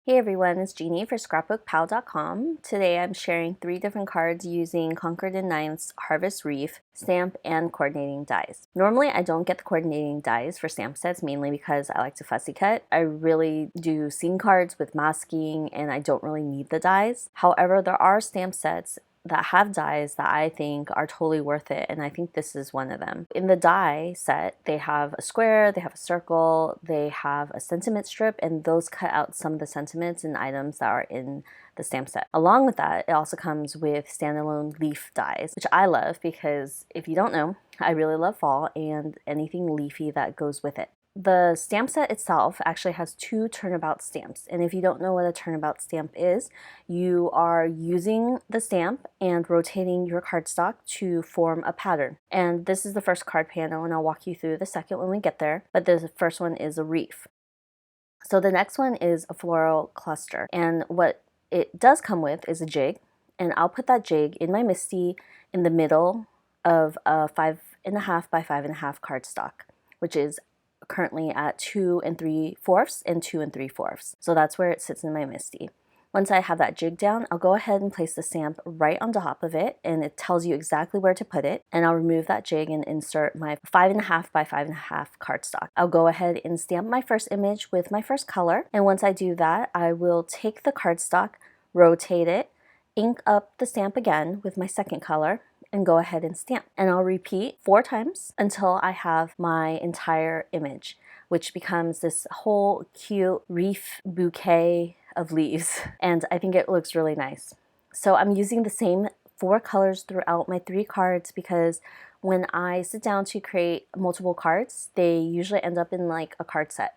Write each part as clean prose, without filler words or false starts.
Hey everyone, it's Jeannie for ScrapbookPal.com. Today I'm sharing 3 different cards using Concord 9th's Harvest Wreath stamp and coordinating dies. Normally I don't get the coordinating dies for stamp sets mainly because I like to fussy cut. I really do scene cards with masking and I don't really need the dies. However, there are stamp sets that have dies that I think are totally worth it, and I think this is one of them. In the die set, they have a square, they have a circle, they have a sentiment strip, and those cut out some of the sentiments and items that are in the stamp set. Along with that, it also comes with standalone leaf dies, which I love because if you don't know, I really love fall and anything leafy that goes with it. The stamp set itself actually has 2 turnabout stamps, and if you don't know what a turnabout stamp is, you are using the stamp and rotating your cardstock to form a pattern. And this is the first card panel, and I'll walk you through the second when we get there, but the first one is a wreath. So the next one is a floral cluster, and what it does come with is a jig, and I'll put that jig in my Misti in the middle of a 5.5 by 5.5 cardstock, which is currently at 2 3/4 and 2 3/4. So that's where it sits in my Misti. Once I have that jig down, I'll go ahead and place the stamp right on top of it, and it tells you exactly where to put it. And I'll remove that jig and insert my 5.5 by 5.5 cardstock. I'll go ahead and stamp my first image with my first color. And once I do that, I will take the cardstock, rotate it, ink up the stamp again with my second color, and go ahead and stamp. And I'll repeat 4 times until I have my entire image, which becomes this whole cute wreath bouquet of leaves, and I think it looks really nice. So I'm using the same 4 colors throughout my 3 cards because when I sit down to create multiple cards, they usually end up in like a card set.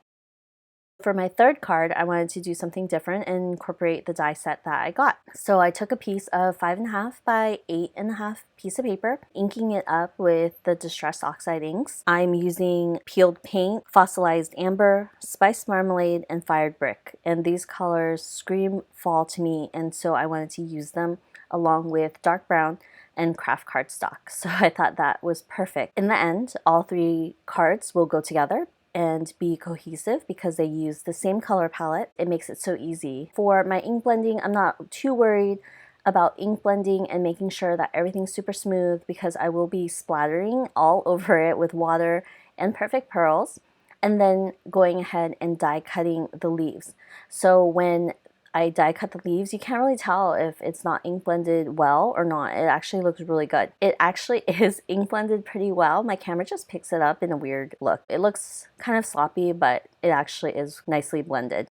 For my third card, I wanted to do something different and incorporate the die set that I got. So I took a piece of 5.5 by 8.5 piece of paper, inking it up with the Distress Oxide inks. I'm using peeled paint, Fossilized amber, spiced marmalade, and fired brick. And these colors scream fall to me, and so I wanted to use them along with dark brown and craft cardstock. So I thought that was perfect. In the end, all 3 cards will go together and be cohesive because they use the same color palette. It makes it so easy. For my ink blending, I'm not too worried about ink blending and making sure that everything's super smooth because I will be splattering all over it with water and perfect pearls, and then going ahead and die cutting the leaves. So when I die cut the leaves, you can't really tell if it's not ink blended well or not. It actually looks really good. It actually is ink blended pretty well. My camera just picks it up in a weird look. It looks kind of sloppy, but it actually is nicely blended.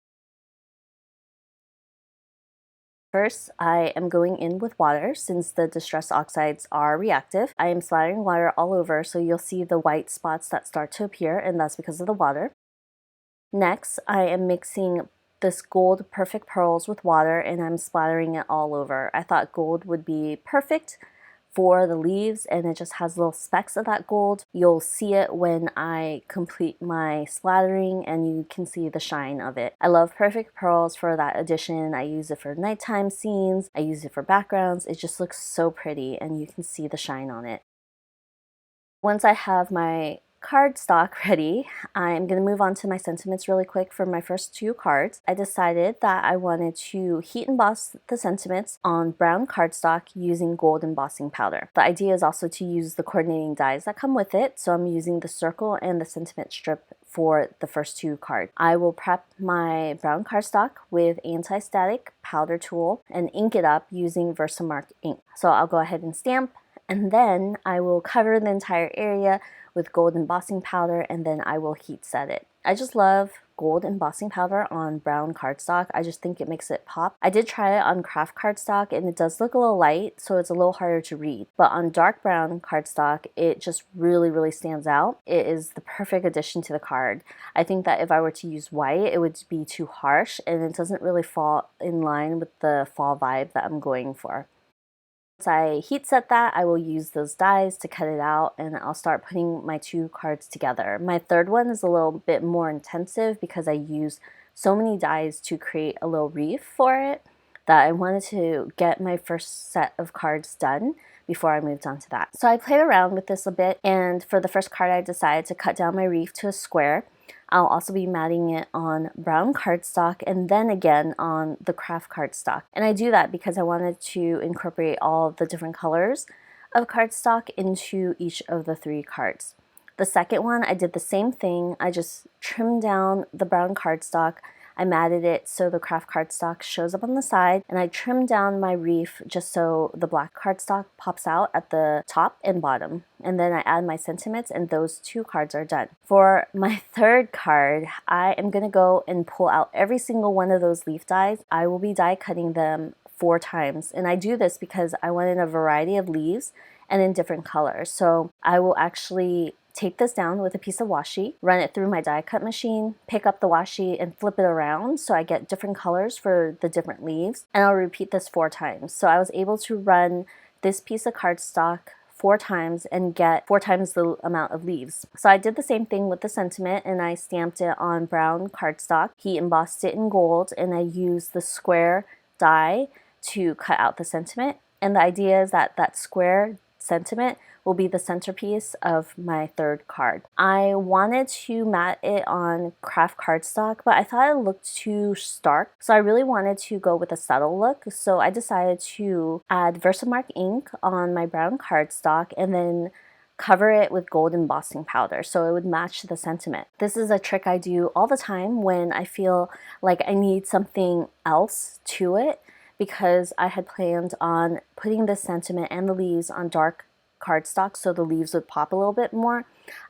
First, I am going in with water since the Distress Oxides are reactive. I am splattering water all over, so you'll see the white spots that start to appear, and that's because of the water. Next, I am mixing this gold perfect pearls with water, and I'm splattering it all over. I thought gold would be perfect for the leaves, and it just has little specks of that gold. You'll see it when I complete my splattering, and you can see the shine of it. I love perfect pearls for that addition. I use it for nighttime scenes. I use it for backgrounds. It just looks so pretty, and you can see the shine on it. Once I have my cardstock ready, I'm going to move on to my sentiments really quick for my first 2 cards. I decided that I wanted to heat emboss the sentiments on brown cardstock using gold embossing powder. The idea is also to use the coordinating dies that come with it, so I'm using the circle and the sentiment strip for the first 2 cards. I will prep my brown cardstock with anti-static powder tool and ink it up using Versamark ink. So I'll go ahead and stamp, and then I will cover the entire area with gold embossing powder, and then I will heat set it. I just love gold embossing powder on brown cardstock. I just think it makes it pop. I did try it on craft cardstock and it does look a little light, so it's a little harder to read. But on dark brown cardstock, it just really stands out. It is the perfect addition to the card. I think that if I were to use white, it would be too harsh and it doesn't really fall in line with the fall vibe that I'm going for. Once I heat set that, I will use those dies to cut it out, and I'll start putting my 2 cards together. My third one is a little bit more intensive because I use so many dies to create a little wreath for it that I wanted to get my first set of cards done before I moved on to that. So I played around with this a bit, and for the first card I decided to cut down my wreath to a square. I'll also be matting it on brown cardstock and then again on the craft cardstock. And I do that because I wanted to incorporate all the different colors of cardstock into each of the 3 cards. The second one, I did the same thing. I just trimmed down the brown cardstock. I matted it so the craft cardstock shows up on the side, and I trimmed down my wreath just so the black cardstock pops out at the top and bottom. And then I add my sentiments, and those 2 cards are done. For my 3rd card, I am going to go and pull out every single one of those leaf dies. I will be die cutting them 4 times, and I do this because I wanted a variety of leaves and in different colors. So I will actually tape this down with a piece of washi, run it through my die cut machine, pick up the washi and flip it around so I get different colors for the different leaves, and I'll repeat this 4 times. So I was able to run this piece of cardstock 4 times and get 4 times the amount of leaves. So I did the same thing with the sentiment, and I stamped it on brown cardstock. He embossed it in gold, and I used the square die to cut out the sentiment. And the idea is that that square sentiment will be the centerpiece of my 3rd card. I wanted to mat it on craft cardstock, but I thought it looked too stark, so I really wanted to go with a subtle look. So I decided to add Versamark ink on my brown cardstock and then cover it with gold embossing powder so it would match the sentiment. This is a trick I do all the time when I feel like I need something else to it, because I had planned on putting the sentiment and the leaves on dark cardstock so the leaves would pop a little bit more.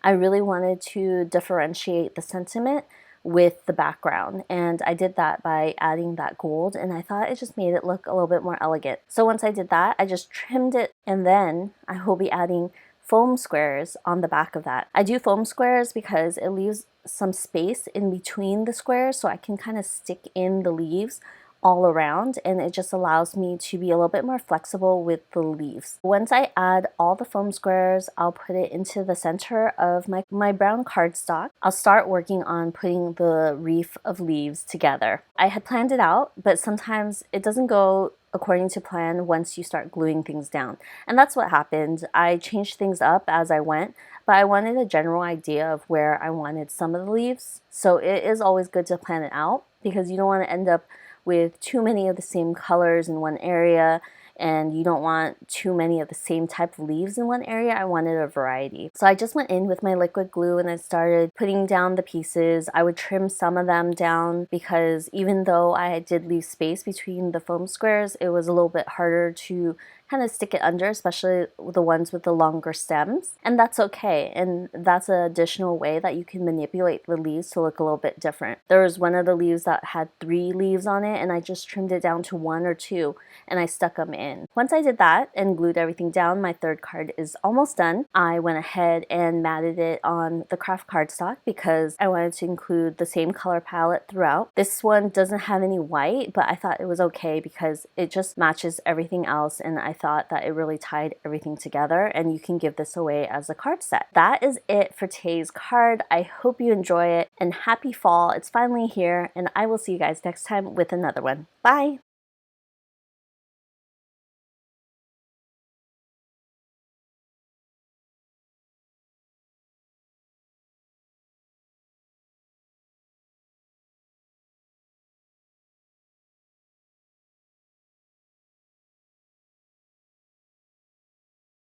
I really wanted to differentiate the sentiment with the background, and I did that by adding that gold, and I thought it just made it look a little bit more elegant. So once I did that, I just trimmed it, and then I will be adding foam squares on the back of that. I do foam squares because it leaves some space in between the squares so I can kind of stick in the leaves all around, and it just allows me to be a little bit more flexible with the leaves. Once I add all the foam squares, I'll put it into the center of my brown cardstock. I'll start working on putting the wreath of leaves together. I had planned it out, but sometimes it doesn't go according to plan once you start gluing things down. And that's what happened. I changed things up as I went, but I wanted a general idea of where I wanted some of the leaves. So it is always good to plan it out because you don't want to end up with too many of the same colors in one area, and you don't want too many of the same type of leaves in one area. I wanted a variety. So I just went in with my liquid glue and I started putting down the pieces. I would trim some of them down because even though I did leave space between the foam squares, it was a little bit harder to kind of stick it under, especially the ones with the longer stems. And that's okay. And that's an additional way that you can manipulate the leaves to look a little bit different. There was one of the leaves that had 3 leaves on it, and I just trimmed it down to 1 or 2, and I stuck them in. Once I did that and glued everything down, my 3rd card is almost done. I went ahead and matted it on the craft cardstock because I wanted to include the same color palette throughout. This one doesn't have any white, but I thought it was okay because it just matches everything else, and I thought that it really tied everything together, and you can give this away as a card set. That is it for today's card. I hope you enjoy it, and happy fall. It's finally here, and I will see you guys next time with another one. Bye!